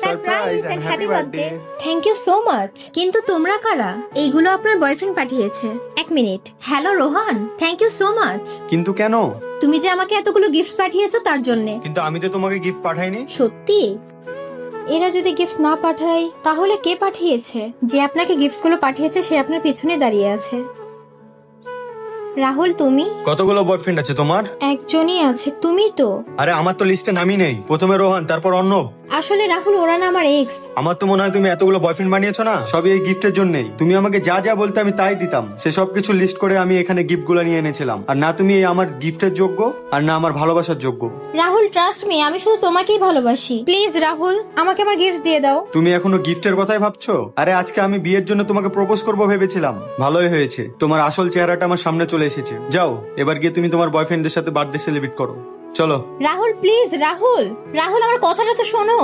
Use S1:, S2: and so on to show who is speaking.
S1: Surprise and happy birthday.
S2: Thank you so much. কিন্তু তোমরা কারা? এইগুলো আপনার বয়ফ্রেন্ড পাঠিয়েছে। এক minute. Hello Rohan, thank you so much.
S1: কিন্তু কেন?
S2: তুমি যে আমাকে এতগুলো গিফট পাঠিয়েছো তার জন্য।
S1: কিন্তু আমি তো তোমাকে গিফট পাঠাইনি।
S2: সত্যি? এরা যদি গিফট না পাঠায় তাহলে কে পাঠিয়েছে? যে আপনাকে গিফটগুলো পাঠিয়েছে সে আপনার পিছনে দাঁড়িয়ে আছে। রাহুল তুমি?
S1: কতগুলো বয়ফ্রেন্ড আছে তোমার?
S2: একজনই আছে, তুমি তো।
S1: আরে আমার তো লিস্টে নামই নেই। প্রথমে রোহান, তারপর অর্ণব।
S2: আসলে রাহুল ওরা না আমার এক্স।
S1: আমার তো মনে হয় তুমি এতগুলো বয়ফ্রেন্ড বানিয়েছো না, সবই এই গিফটের জন্যই। তুমি আমাকে যা যা বলতে আমি তাই দিতাম। সে সব কিছু লিস্ট করে আমি এখানে গিফট গুলো নিয়ে এনেছিলাম। আর না তুমি এই আমার গিফটের যোগ্য, আর না আমার ভালোবাসার যোগ্য।
S2: রাহুল ট্রাস্ট মি, আমি শুধু তোমাকেই ভালোবাসি। প্লিজ রাহুল, আমাকে আমার গিফট দিয়ে দাও।
S1: তুমি এখনো গিফটের কথাই ভাবছো? আরে আজকে আমি বিয়ের জন্য তোমাকে প্রপোজ করবো ভেবেছিলাম। ভালোই হয়েছে, তোমার আসল চেহারাটা আমার সামনে চলে এসেছে। যাও এবার গিয়ে তুমি তোমার বয়ফ্রেন্ডদের সাথে বার্থডে সেলিব্রেট করো। চলো।
S2: রাহুল প্লিজ, রাহুল রাহুল আমার কথাটা তো শোনো।